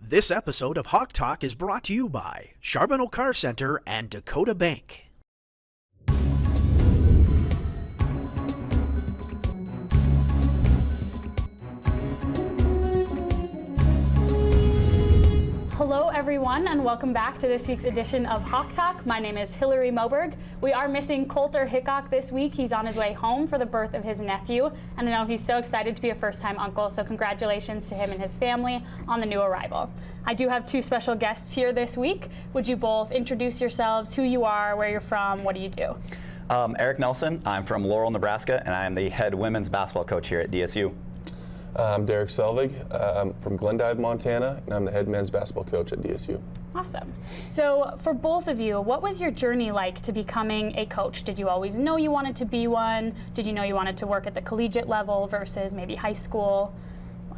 This episode of Hawk Talk is brought to you by Charbonneau Car Center and Dacotah Bank. Hello everyone, and welcome back to this week's edition of Hawk Talk. My name is Hillary Moberg. We are missing Coulter Hickok this week. He's on his way home for the birth of his nephew, and I know he's so excited to be a first-time uncle, so congratulations to him and his family on the new arrival. I do have two special guests here this week. Would you both introduce yourselves, who you are, where you're from, what do you do? Eric Nelson. I'm from Laurel, Nebraska, and I am the head women's basketball coach here at DSU. I'm Derek Selvig. I'm from Glendive, Montana, and I'm the head men's basketball coach at DSU. Awesome. So for both of you, what was your journey like to becoming a coach? Did you always know you wanted to be one? Did you know you wanted to work at the collegiate level versus maybe high school?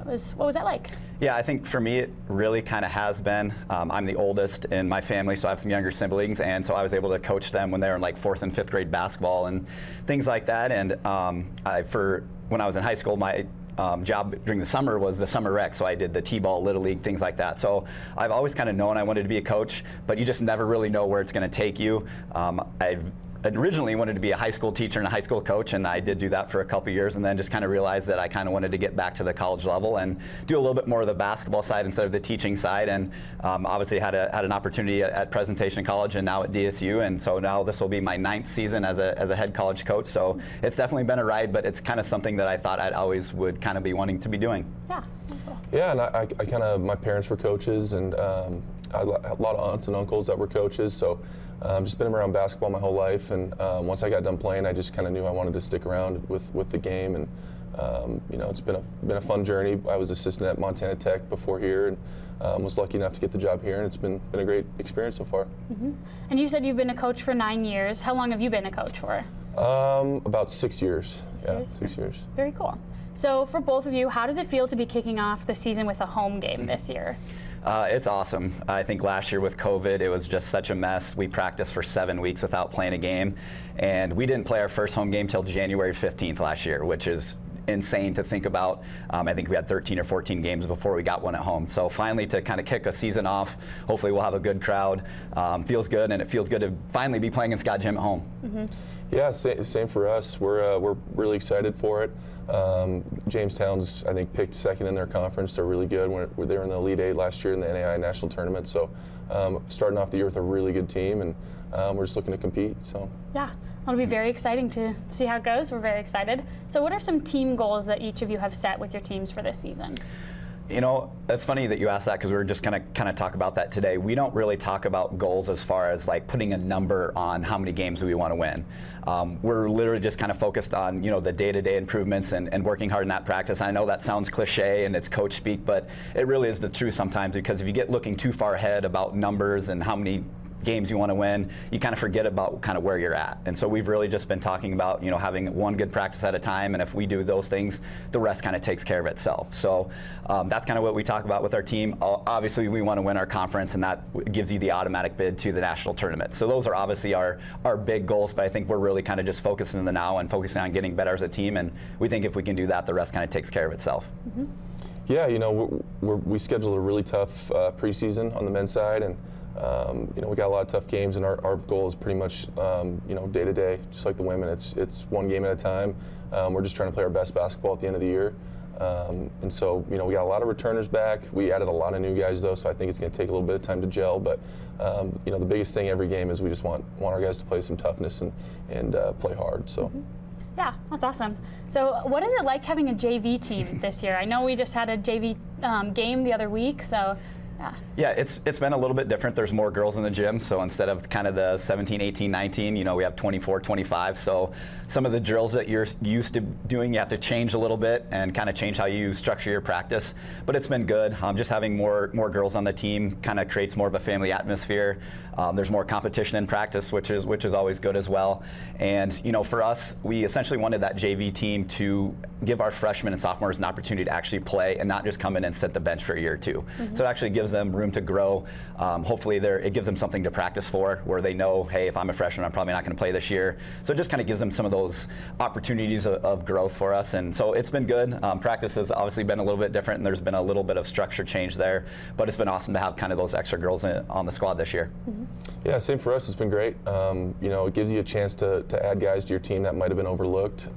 What was that like? Yeah, I think for me it really kind of has been. I'm the oldest in my family, so I have some younger siblings, and so I was able to coach them when they were in like 4th and 5th grade basketball and things like that. And when I was in high school, my job during the summer was the summer rec, so I did the t-ball, little league, things like that. So I've always kind of known I wanted to be a coach, but you just never really know where it's going to take you. I originally wanted to be a high school teacher and a high school coach, and I did do that for a couple years, and then just kind of realized that I kind of wanted to get back to the college level and do a little bit more of the basketball side instead of the teaching side. And obviously had an opportunity at Presentation College and now at DSU, and so now this will be my 9th season as a head college coach. So it's definitely been a ride, but it's kind of something that I thought I'd always would kind of be wanting to be doing. Yeah. Yeah, and I kind of, my parents were coaches, and I had a lot of aunts and uncles that were coaches, so just been around basketball my whole life, and once I got done playing, I just kind of knew I wanted to stick around with the game, and it's been a fun journey. I was assistant at Montana Tech before here, and was lucky enough to get the job here, and it's been a great experience so far. Mm-hmm. And you said you've been a coach for 9 years. How long have you been a coach for? About 6 years. 6 years. Very cool. So for both of you, how does it feel to be kicking off the season with a home game this year? It's awesome. I think last year with COVID, it was just such a mess. We practiced for 7 weeks without playing a game, and we didn't play our first home game till January 15th last year, which is insane to think about. I think we had 13 or 14 games before we got one at home. So finally to kind of kick a season off, hopefully we'll have a good crowd. Feels good, and it feels good to finally be playing in Scott Gym at home. Mm-hmm. Yeah, same for us. We're really excited for it. Jamestown's, I think, picked second in their conference. They're really good. They were in the Elite Eight last year in the NAI National Tournament. So starting off the year with a really good team, and we're just looking to compete. So yeah, it'll be very exciting to see how it goes. We're very excited. So what are some team goals that each of you have set with your teams for this season? You know, it's funny that you asked that, because we were just going to kind of talk about that today. We don't really talk about goals as far as like putting a number on how many games we want to win. We're literally just kind of focused on, the day-to-day improvements and working hard in that practice. I know that sounds cliche and it's coach speak, but it really is the truth sometimes, because if you get looking too far ahead about numbers and how many games you want to win, you kind of forget about kind of where you're at. And so we've really just been talking about, having one good practice at a time, and if we do those things, the rest kind of takes care of itself. So that's kind of what we talk about with our team. Obviously, we want to win our conference, and that gives you the automatic bid to the national tournament. So those are obviously our big goals, but I think we're really kind of just focusing on the now and focusing on getting better as a team, and we think if we can do that, the rest kind of takes care of itself. Mm-hmm. Yeah, we scheduled a really tough preseason on the men's side, and we got a lot of tough games, and our goal is pretty much, day to day, just like the women. It's one game at a time. We're just trying to play our best basketball at the end of the year. And so, we got a lot of returners back. We added a lot of new guys, though, so I think it's going to take a little bit of time to gel. But, the biggest thing every game is we just want our guys to play some toughness and play hard. So. Mm-hmm. Yeah, that's awesome. So what is it like having a JV team this year? I know we just had a JV game the other week, so. Yeah, it's been a little bit different. There's more girls in the gym, so instead of kind of the 17, 18, 19, we have 24, 25. So some of the drills that you're used to doing, you have to change a little bit and kind of change how you structure your practice. But it's been good. Just having more girls on the team kind of creates more of a family atmosphere. There's more competition in practice, which is always good as well. And for us, we essentially wanted that JV team to give our freshmen and sophomores an opportunity to actually play and not just come in and sit the bench for a year or two. Mm-hmm. So it actually gives gives them room to grow. Hopefully it gives them something to practice for, where they know, hey, if I'm a freshman, I'm probably not going to play this year. So it just kind of gives them some of those opportunities of growth for us. And so it's been good. Practice has obviously been a little bit different, and there's been a little bit of structure change there. But it's been awesome to have kind of those extra girls on the squad this year. Yeah, same for us. It's been great. It gives you a chance to add guys to your team that might have been overlooked.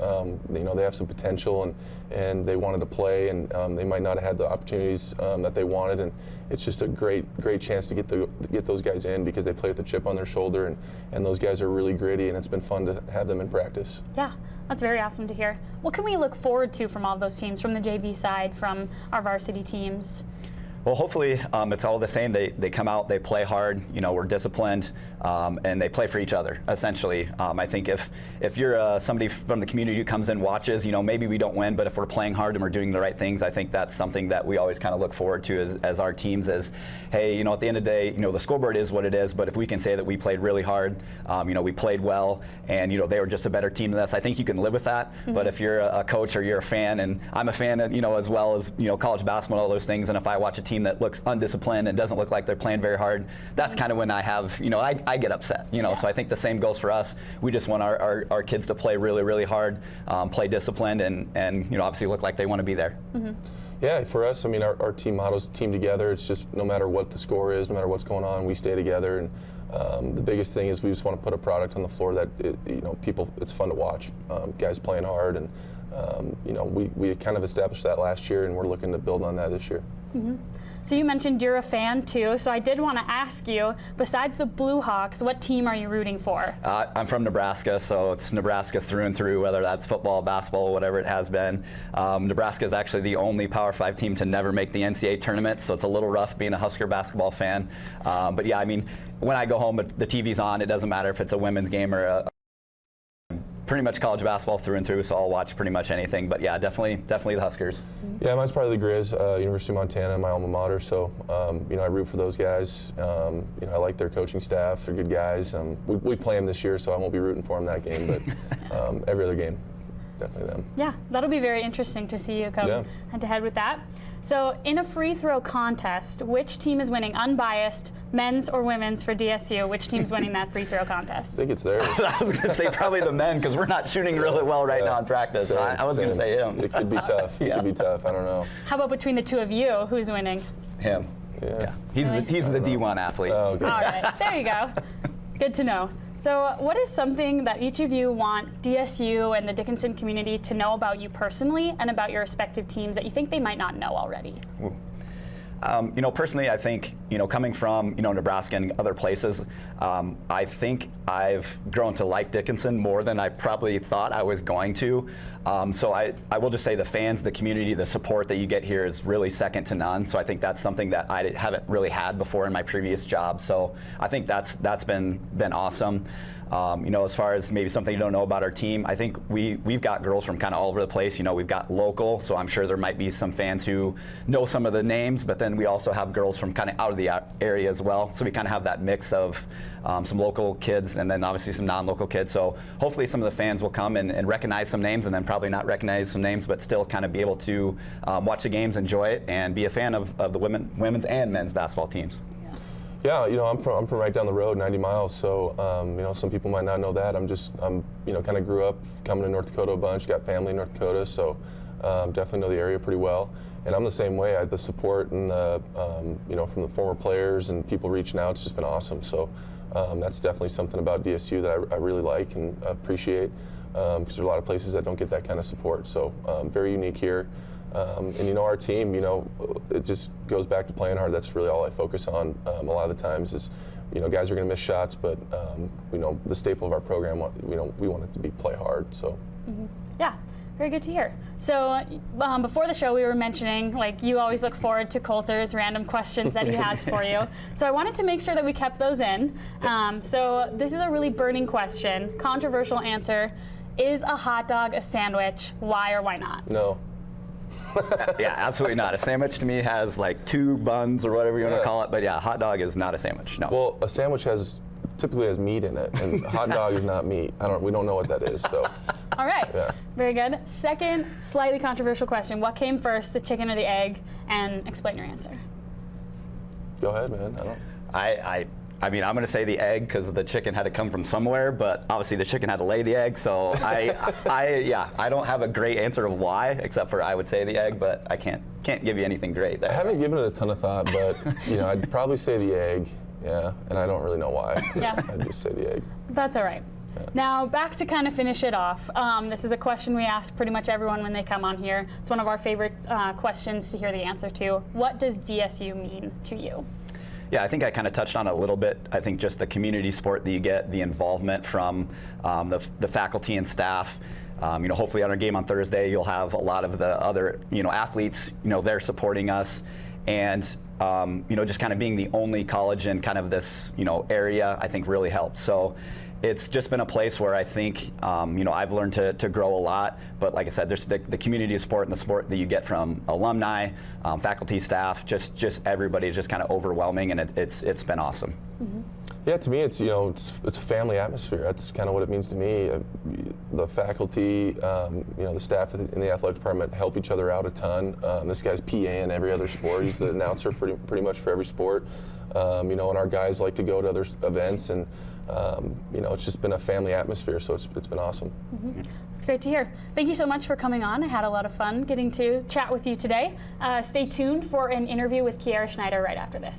They have some potential, and they wanted to play, and they might not have had the opportunities that they wanted. And it's just a great chance to get those guys in, because they play with a chip on their shoulder, and those guys are really gritty, and it's been fun to have them in practice. Yeah, that's very awesome to hear. What can we look forward to from all of those teams, from the JV side, from our varsity teams? Well, hopefully it's all the same. They come out, they play hard, we're disciplined, and they play for each other, essentially. I think if you're somebody from the community who comes in and watches, maybe we don't win, but if we're playing hard and we're doing the right things, I think that's something that we always kind of look forward to as our teams is, hey, at the end of the day, the scoreboard is what it is, but if we can say that we played really hard, we played well, and they were just a better team than us, I think you can live with that. But if you're a coach or you're a fan, and I'm a fan, as well as college basketball and all those things, and if I watch a team that looks undisciplined and doesn't look like they're playing very hard, that's kind of when I have, I get upset, So I think the same goes for us. We just want our kids to play really, really hard, play disciplined, and obviously look like they want to be there. Yeah, for us, our team motto's team together. It's just no matter what the score is, no matter what's going on, we stay together. And the biggest thing is we just want to put a product on the floor that it's fun to watch. Guys playing hard, and we kind of established that last year, and we're looking to build on that this year. So you mentioned you're a fan too, so I did want to ask you, besides the Blue Hawks, what team are you rooting for? I'm from Nebraska, so it's Nebraska through and through, whether that's football, basketball, whatever it has been. Nebraska is actually the only Power 5 team to never make the NCAA tournament, so it's a little rough being a Husker basketball fan. But yeah, when I go home, the TV's on. It doesn't matter if it's a women's game or pretty much college basketball through and through, so I'll watch pretty much anything. But yeah, definitely the Huskers. Yeah, mine's probably the Grizz, University of Montana, my alma mater. So I root for those guys. I like their coaching staff; they're good guys. We play them this year, so I won't be rooting for them that game. But every other game, definitely them. Yeah, that'll be very interesting to see you come head to head with that. So in a free throw contest, which team is winning, unbiased, men's or women's for DSU? Which team's winning that free throw contest? I think it's theirs. I was going to say probably the men, because we're not shooting really well right now in practice. I was going to say him. It could be tough. It could be tough. I don't know. How about between the two of you, who's winning? Him. Yeah. He's the D1 athlete. Oh, okay. All right, there you go. Good to know. So what is something that each of you want DSU and the Dickinson community to know about you personally and about your respective teams that you think they might not know already? Ooh. Personally, I think, coming from, Nebraska and other places, I think I've grown to like Dickinson more than I probably thought I was going to. So I will just say the fans, the community, the support that you get here is really second to none. So I think that's something that I haven't really had before in my previous job. So I think that's been awesome. As far as maybe something you don't know about our team, I think we've got girls from kind of all over the place. We've got local, so I'm sure there might be some fans who know some of the names, but then we also have girls from kind of out of the area as well. So we kind of have that mix of some local kids and then obviously some non-local kids. So hopefully some of the fans will come and recognize some names, and then probably not recognize some names, but still kind of be able to watch the games, enjoy it, and be a fan of the women's and men's basketball teams. Yeah, I'm from right down the road, 90 miles. So, some people might not know that. I'm kind of grew up coming to North Dakota a bunch. Got family in North Dakota, so definitely know the area pretty well. And I'm the same way. The support and from the former players and people reaching out, it's just been awesome. So, that's definitely something about DSU that I really like and appreciate, because there's a lot of places that don't get that kind of support. So, very unique here. And our team, it just goes back to playing hard. That's really all I focus on. A lot of the times is, guys are going to miss shots, but the staple of our program, we want it to be play hard. So. Yeah, very good to hear. So before the show, we were mentioning you always look forward to Coulter's random questions that he has for you. So I wanted to make sure that we kept those in. So this is a really burning question, controversial answer. Is a hot dog a sandwich? Why or why not? No. Yeah, absolutely not. A sandwich to me has 2 buns or whatever you want to call it, but yeah, hot dog is not a sandwich. No. Well, a sandwich typically has meat in it, and hot dog is not meat. We don't know what that is. So. All right. Yeah. Very good. Second, slightly controversial question: what came first, the chicken or the egg? And explain your answer. Go ahead, man. I mean, I'm going to say the egg because the chicken had to come from somewhere, but obviously the chicken had to lay the egg. So I don't have a great answer of why, except for I would say the egg, but I can't give you anything great there. I haven't given it a ton of thought, but I'd probably say the egg. Yeah, and I don't really know why. Yeah. I'd just say the egg. That's all right. Yeah. Now, back to kind of finish it off. This is a question we ask pretty much everyone when they come on here. It's one of our favorite questions to hear the answer to. What does DSU mean to you? Yeah, I think I kind of touched on it a little bit. I think just the community support that you get, the involvement from the faculty and staff. Hopefully on our game on Thursday, you'll have a lot of the other, athletes, there supporting us. And, just kind of being the only college in kind of this, area, I think really helps. So it's just been a place where I think, I've learned to grow a lot. But like I said, there's the community support and the support that you get from alumni, faculty, staff, just everybody is just kind of overwhelming, and it's been awesome. Mm-hmm. Yeah, to me, it's a family atmosphere. That's kind of what it means to me. The faculty, the staff in the athletic department help each other out a ton. This guy's PA in every other sport. He's the announcer pretty much for every sport. And our guys like to go to other events, and it's just been a family atmosphere. So it's been awesome. Mm-hmm. It's great to hear. Thank you so much for coming on. I had a lot of fun getting to chat with you today. Stay tuned for an interview with Schneider right after this.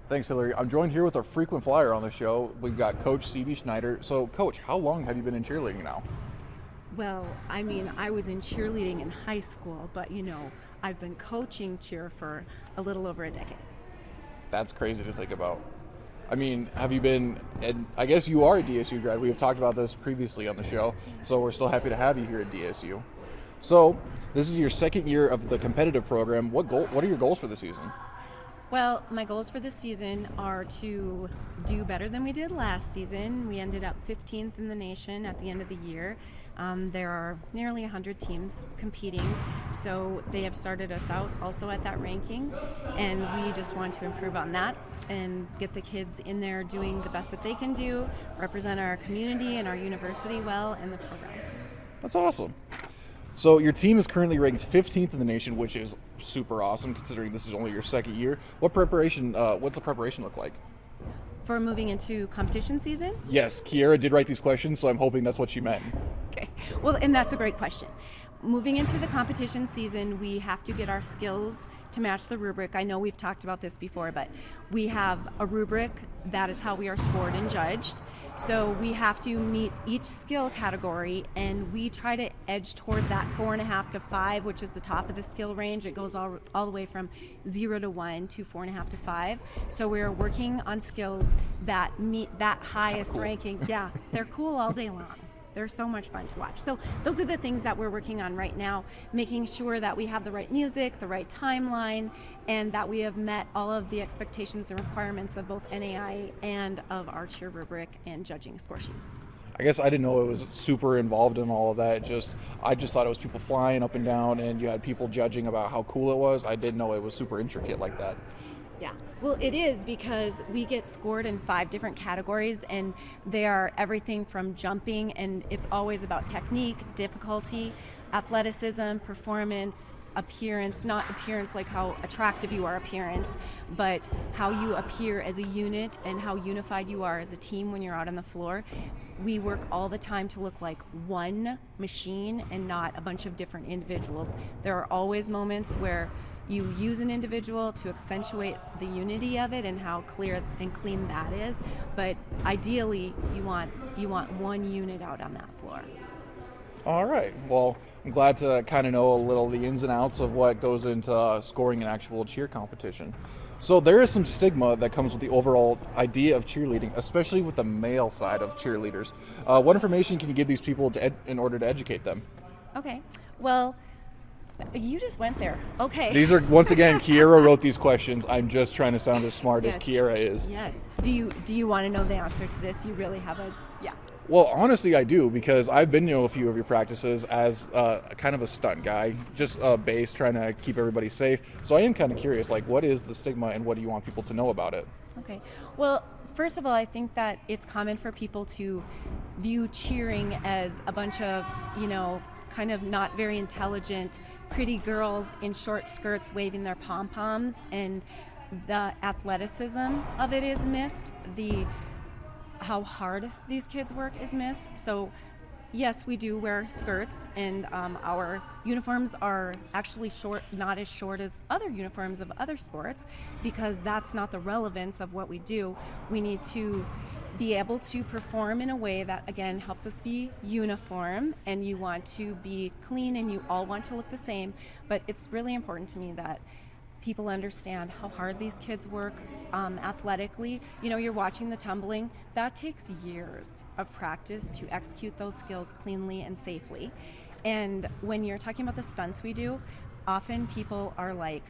Thanks, Hillary. I'm joined here with a frequent flyer on the show. We've got Coach Cebe Schneider. So, Coach, how long have you been in cheerleading now? Well, I mean, I was in cheerleading in high school, but I've been coaching cheer for a little over a decade. That's crazy to think about. I mean, have you been, and I guess you are a DSU grad. We have talked about this previously on the show, so we're still happy to have you here at DSU. So, this is your second year of the competitive program. What are your goals for the season? Well, my goals for this season are to do better than we did last season. We ended up 15th in the nation at the end of the year. There are nearly 100 teams competing, so they have started us out also at that ranking, and we just want to improve on that and get the kids in there doing the best that they can do, represent our community and our university well in the program. That's awesome. So your team is currently ranked 15th in the nation, which is super awesome considering this is only your second year. What's the preparation look like? For moving into competition season? Yes, Kiera did write these questions, so I'm hoping that's what she meant. Okay, well, and that's a great question. Moving into the competition season, we have to get our skills to match the rubric. I know we've talked about this before, but we have a rubric. That is how we are scored and judged. So we have to meet each skill category, and we try to edge toward that 4.5 to 5, which is the top of the skill range. It goes all the way from 0 to 1 to 4.5 to 5. So we're working on skills that meet that highest ranking. Yeah, they're cool all day long. They're so much fun to watch. So those are the things that we're working on right now, making sure that we have the right music, the right timeline, and that we have met all of the expectations and requirements of both NAI and of our cheer rubric and judging score sheet. I guess I didn't know it was super involved in all of that. I just thought it was people flying up and down and you had people judging about how cool it was. I didn't know it was super intricate like that. Yeah, well, it is because we get scored in 5 different categories, and they are everything from jumping, and it's always about technique, difficulty, athleticism, performance, appearance, not appearance like how attractive you are appearance, but how you appear as a unit and how unified you are as a team when you're out on the floor. We work all the time to look like one machine and not a bunch of different individuals. There are always moments where you use an individual to accentuate the unity of it and how clear and clean that is, but ideally you want one unit out on that floor. All right. Well, I'm glad to kind of know a little the ins and outs of what goes into scoring an actual cheer competition. So there is some stigma that comes with the overall idea of cheerleading, especially with the male side of cheerleaders. What information can you give these people in order to educate them? Okay. Well, You just went there. Okay. These are, once again, Kiera wrote these questions. I'm just trying to sound as smart as Yes. Kiera is. Yes. Do you want to know the answer to this? You really have a yeah. Well, honestly, I do, because I've been to a few of your practices as kind of a stunt guy, just base, trying to keep everybody safe. So I am kind of curious, like, what is the stigma and what do you want people to know about it? Okay. Well, first of all, I think that it's common for people to view cheering as a bunch of, kind of not very intelligent, pretty girls in short skirts waving their pom-poms, and the athleticism of it is missed. How hard these kids work is missed. So yes, we do wear skirts, and our uniforms are actually short, not as short as other uniforms of other sports, because that's not the relevance of what we do. We need to be able to perform in a way that, again, helps us be uniform, and you want to be clean and you all want to look the same. But it's really important to me that people understand how hard these kids work athletically. You're watching the tumbling. That takes years of practice to execute those skills cleanly and safely. And when you're talking about the stunts we do, often people are like,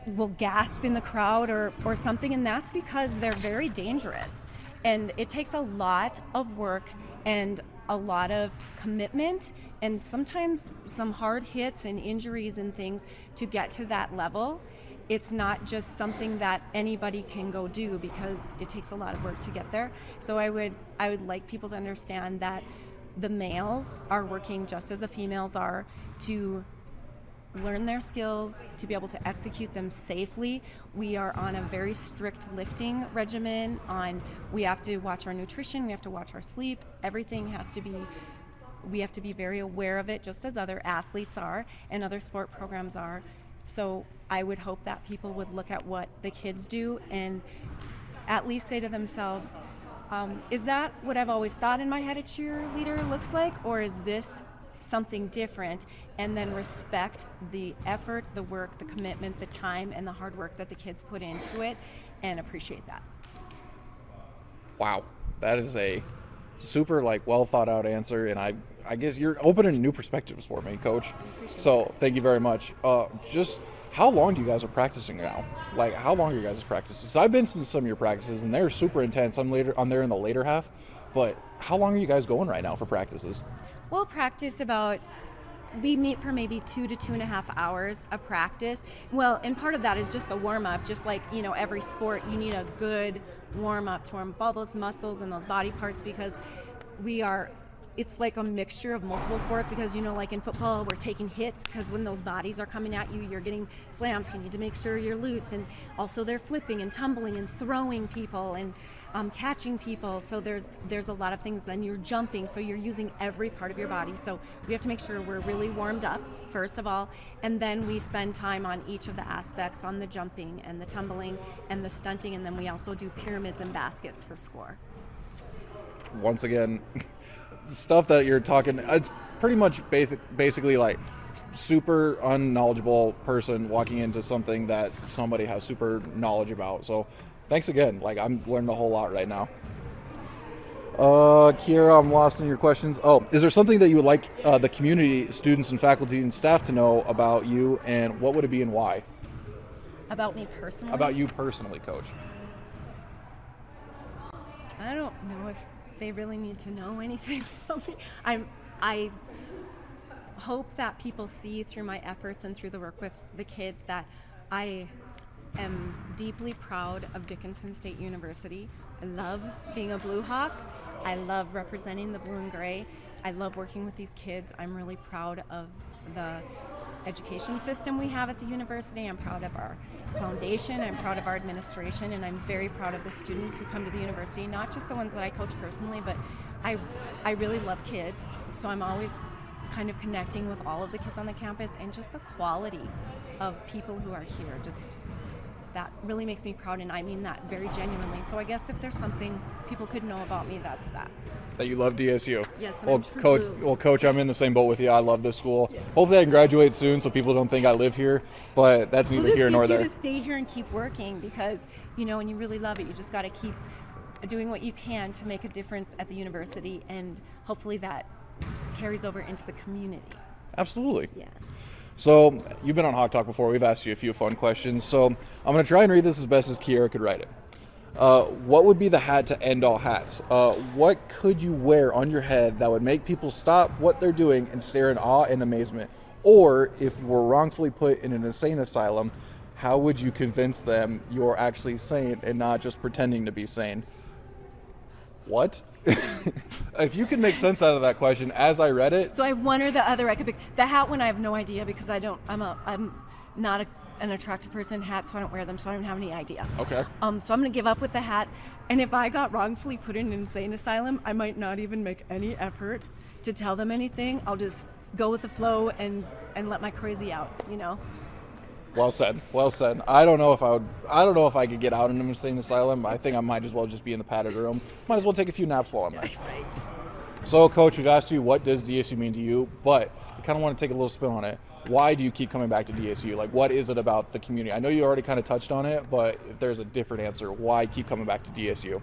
will gasp in the crowd or something, and that's because they're very dangerous. And it takes a lot of work and a lot of commitment, and sometimes some hard hits and injuries and things to get to that level. It's not just something that anybody can go do, because it takes a lot of work to get there. So I would like people to understand that the males are working just as the females are to learn their skills, to be able to execute them safely. We are on a very strict lifting regimen. We have to watch our nutrition, we have to watch our sleep. Everything has to be, we have to be very aware of it, just as other athletes are and other sport programs are. So I would hope that people would look at what the kids do and at least say to themselves, is that what I've always thought in my head a cheerleader looks like, or is this something different? And then respect the effort, the work, the commitment, the time, and the hard work that the kids put into it, and appreciate that. Wow, that is a super well thought out answer, and I guess you're opening new perspectives for me, Coach. So thank you very much. Just how long do you guys are practicing now? How long are you guys' practices? I've been to some of your practices, and they're super intense. I'm there in the later half, but how long are you guys going right now for practices? We'll practice we meet for maybe 2 to 2.5 hours of practice. Well, and part of that is just the warm-up. Just like, every sport, you need a good warm-up to warm up all those muscles and those body parts, because it's like a mixture of multiple sports, because, like in football, we're taking hits, because when those bodies are coming at you, you're getting slams. You need to make sure you're loose. And also they're flipping and tumbling and throwing people and catching people. So there's a lot of things. Then you're jumping, so you're using every part of your body. So we have to make sure we're really warmed up, first of all, and then we spend time on each of the aspects, on the jumping and the tumbling and the stunting, and then we also do pyramids and baskets for score. Once again, stuff that you're talking, it's pretty much basically like super unknowledgeable person walking into something that somebody has super knowledge about. So thanks again. I'm learning a whole lot right now. Kiera, I'm lost in your questions. Oh, is there something that you would like the community, students and faculty and staff to know about you, and what would it be and why? About me personally? About you personally, Coach. I don't know if they really need to know anything about me. I hope that people see through my efforts and through the work with the kids that I am deeply proud of Dickinson State University. I love being a Blue Hawk. I love representing the blue and gray. I love working with these kids. I'm really proud of the education system we have at the university. I'm proud of our foundation. I'm proud of our administration, and I'm very proud of the students who come to the university, not just the ones that I coach personally, but I really love kids. So I'm always kind of connecting with all of the kids on the campus, and just the quality of people who are here, just that really makes me proud, and I mean that very genuinely. So I guess if there's something people could know about me, that's that. That you love DSU. Yes, I'm well, a true Coach. blue. Well, Coach, I'm in the same boat with you. I love this school. Yes. Hopefully, I can graduate soon, so people don't think I live here. But that's neither here nor there. We'll just need you to stay here and keep working, because when you really love it, you just got to keep doing what you can to make a difference at the university, and hopefully that carries over into the community. Absolutely. Yeah. So you've been on Hawk Talk before. We've asked you a few fun questions. So I'm going to try and read this as best as Kiera could write it. What would be the hat to end all hats? What could you wear on your head that would make people stop what they're doing and stare in awe and amazement? Or if you were wrongfully put in an insane asylum, how would you convince them you're actually sane and not just pretending to be sane? What? If you could make sense out of that question as I read it. So I have one or the other. I could pick the hat one. I have no idea because I'm not an attractive person in hats, so I don't wear them, so I don't have any idea. Okay. So I'm going to give up with the hat. And if I got wrongfully put in an insane asylum, I might not even make any effort to tell them anything. I'll just go with the flow and let my crazy out, you know. Well said. Well said. I don't know if I could get out in an insane asylum. I think I might as well just be in the padded room. Might as well take a few naps while I'm there. Right. So, Coach, we've asked you, what does DSU mean to you? But I kind of want to take a little spin on it. Why do you keep coming back to DSU? Like, what is it about the community? I know you already kind of touched on it, but if there's a different answer, why keep coming back to DSU?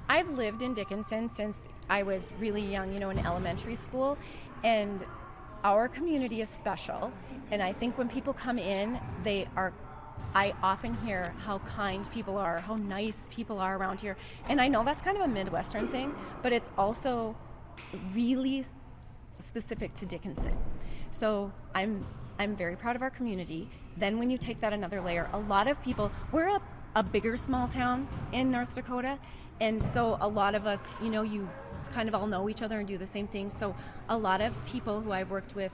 I've lived in Dickinson since I was really young, in elementary school, and our community is special. And I think when people come in, I often hear how kind people are, how nice people are around here. And I know that's kind of a Midwestern thing, but it's also really specific to Dickinson. So I'm very proud of our community. Then when you take that another layer, a lot of people, we're a bigger small town in North Dakota, and so a lot of us, you kind of all know each other and do the same thing. So a lot of people who I've worked with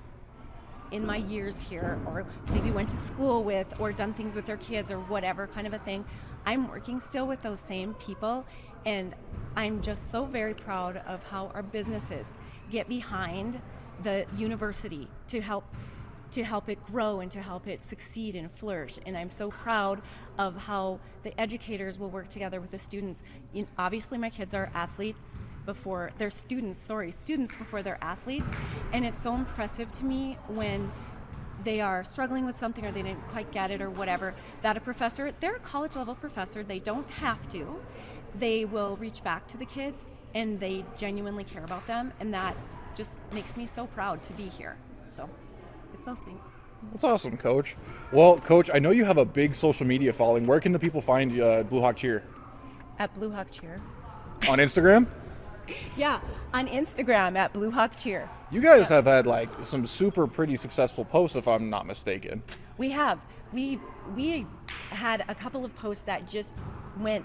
in my years here, or maybe went to school with, or done things with their kids or whatever kind of a thing, I'm working still with those same people, and I'm just so very proud of how our businesses get behind the university to help it grow and to help it succeed and flourish. And I'm so proud of how the educators will work together with the students. Obviously my kids are athletes before they're students before they're athletes, and it's so impressive to me when they are struggling with something or they didn't quite get it or whatever, that a professor, they're a college level professor, they don't have to, they will reach back to the kids and they genuinely care about them, and that just makes me so proud to be here. So it's those things. That's awesome, Coach. Well, Coach, I know you have a big social media following. Where can the people find Blue Hawk Cheer? At Blue Hawk Cheer. On Instagram? Yeah, on Instagram at Blue Hawk Cheer. You guys have had some super pretty successful posts, if I'm not mistaken. We have. We had a couple of posts that just went,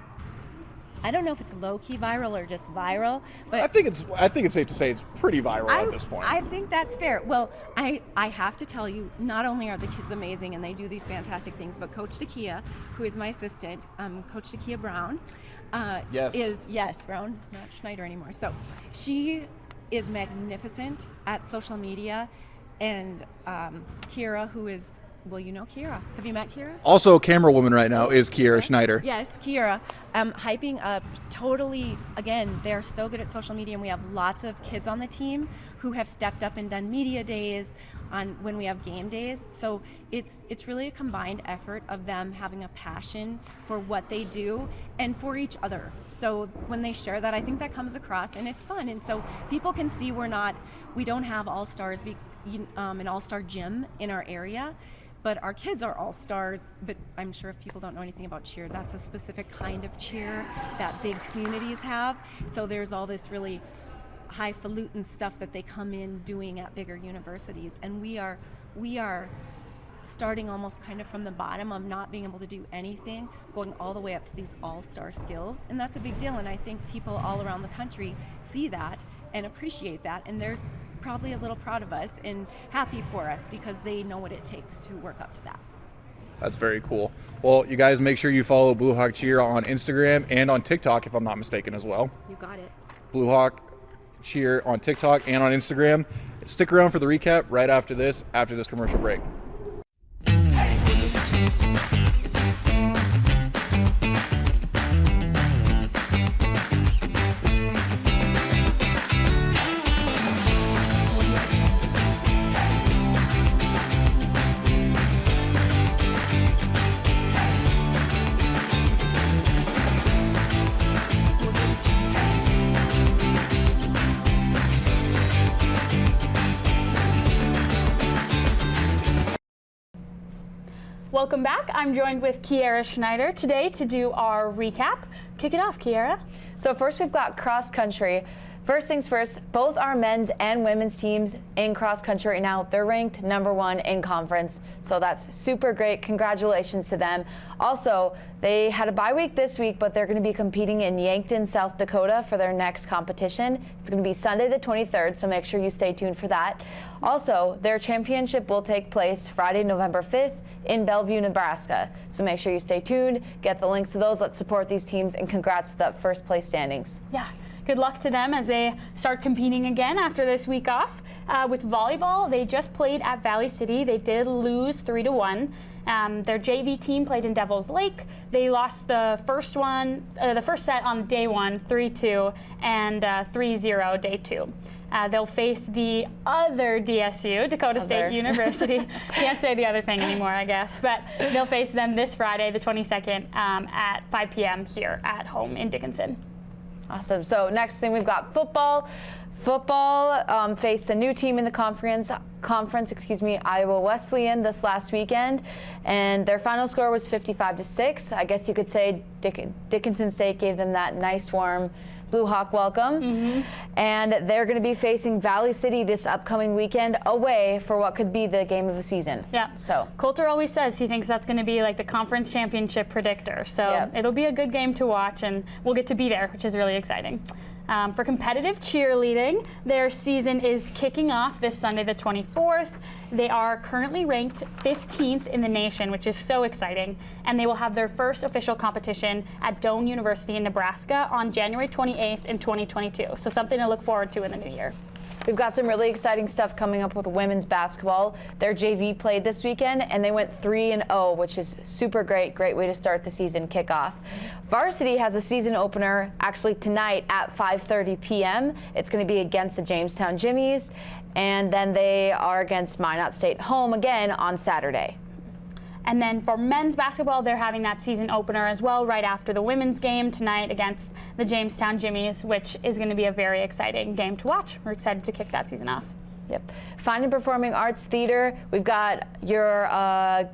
I don't know if it's low-key viral or just viral, but I think it's safe to say it's pretty viral at this point. I think that's fair. Well, I have to tell you, not only are the kids amazing and they do these fantastic things, but Coach Dacotah, who is my assistant, Coach Dacotah Brown, Yes, Brown, not Schneider anymore. So she is magnificent at social media, and Kiera, who is, well, you know Kiera. Have you met Kiera? Also, camera woman right now is Kiera Schneider. Yes, Kiera. Hyping up totally, again, they're so good at social media, and we have lots of kids on the team who have stepped up and done media days on when we have game days. So it's really a combined effort of them having a passion for what they do and for each other. So when they share that, I think that comes across, and it's fun. And so people can see we don't have all-stars, an all-star gym in our area, but our kids are all-stars. But I'm sure if people don't know anything about cheer, that's a specific kind of cheer that big communities have. So there's all this really highfalutin stuff that they come in doing at bigger universities, and we are starting almost kind of from the bottom of not being able to do anything, going all the way up to these all-star skills, and that's a big deal. And I think people all around the country see that and appreciate that, and they're probably a little proud of us and happy for us because they know what it takes to work up to that. That's very cool. Well, you guys make sure you follow Blue Hawk Cheer on Instagram and on TikTok, if I'm not mistaken, as well. You got it. Blue Hawk Cheer on TikTok and on Instagram. Stick around for the recap right after this commercial break. Welcome back. I'm joined with Kiara Schneider today to do our recap. Kick it off, Kiara. So first we've got cross country. First things first, both our men's and women's teams in cross country right now, they're ranked #1 in conference. So that's super great. Congratulations to them. Also, they had a bye week this week, but they're going to be competing in Yankton, South Dakota for their next competition. It's going to be Sunday the 23rd, so make sure you stay tuned for that. Also, their championship will take place Friday, November 5th in Bellevue, Nebraska. So make sure you stay tuned, get the links to those. Let's support these teams, and congrats to the first place standings. Yeah. Good luck to them as they start competing again after this week off. With volleyball, they just played at Valley City. They did lose 3-1. Their JV team played in Devil's Lake. They lost the first set on day 1, 3-2, and 3-0 day 2. They'll face the other DSU, Dacotah State University. Can't say the other thing anymore, I guess. But they'll face them this Friday, the 22nd, at 5 p.m. here at home in Dickinson. Awesome. So next thing we've got football. Football faced a new team in the conference, Iowa Wesleyan this last weekend, and their final score was 55-6. I guess you could say Dickinson State gave them that nice warm Blue Hawk welcome. And they're going to be facing Valley City this upcoming weekend away for what could be the game of the season. Yeah. So Coulter always says he thinks that's going to be like the conference championship predictor. So it'll be a good game to watch, and we'll get to be there, which is really exciting. For competitive cheerleading, their season is kicking off this Sunday, the 24th. They are currently ranked 15th in the nation, which is so exciting. And they will have their first official competition at Doane University in Nebraska on January 28th in 2022. So something to look forward to in the new year. We've got some really exciting stuff coming up with women's basketball. Their JV played this weekend, and they went 3-0, which is super great. Great way to start the season kickoff. Varsity has a season opener actually tonight at 5:30 p.m. It's going to be against the Jamestown Jimmies, and then they are against Minot State home again on Saturday. And then for men's basketball, they're having that season opener as well right after the women's game tonight against the Jamestown Jimmies, which is going to be a very exciting game to watch. We're excited to kick that season off. Yep. Fine and Performing Arts Theater, we've got your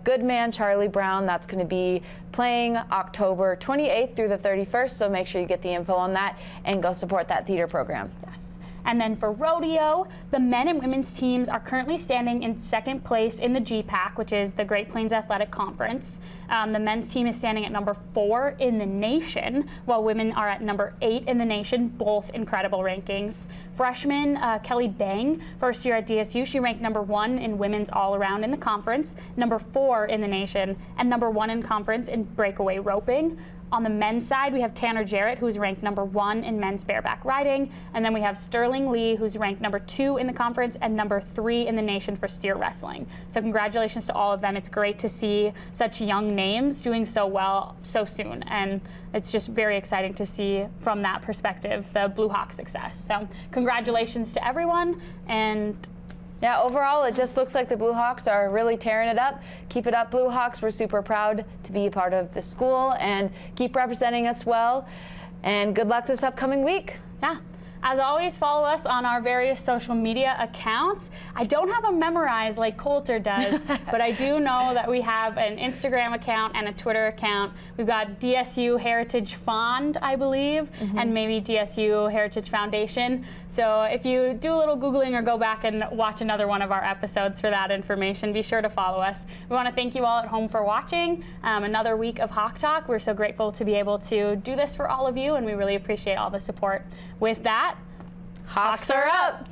good man, Charlie Brown. That's going to be playing October 28th through the 31st, so make sure you get the info on that and go support that theater program. Yes. And then for rodeo, the men and women's teams are currently standing in second place in the GPAC, which is the Great Plains Athletic Conference. The men's team is standing at number 4 in the nation, while women are at number 8 in the nation, both incredible rankings. Freshman Kelly Bang, first year at DSU, she ranked number 1 in women's all-around in the conference, number 4 in the nation, and number 1 in conference in breakaway roping. On the men's side, we have Tanner Jarrett, who's ranked number 1 in men's bareback riding. And then we have Sterling Lee, who's ranked number 2 in the conference and number 3 in the nation for steer wrestling. So congratulations to all of them. It's great to see such young names doing so well so soon. And it's just very exciting to see from that perspective the Blue Hawk success. So congratulations to everyone. And yeah, overall, it just looks like the Blue Hawks are really tearing it up. Keep it up, Blue Hawks. We're super proud to be a part of the school and keep representing us well. And good luck this upcoming week. Yeah. As always, follow us on our various social media accounts. I don't have them memorized like Coulter does, but I do know that we have an Instagram account and a Twitter account. We've got DSU Heritage Fund, I believe, and maybe DSU Heritage Foundation. So if you do a little Googling or go back and watch another one of our episodes for that information, be sure to follow us. We want to thank you all at home for watching another week of Hawk Talk. We're so grateful to be able to do this for all of you, and we really appreciate all the support. With that, Hawks are up!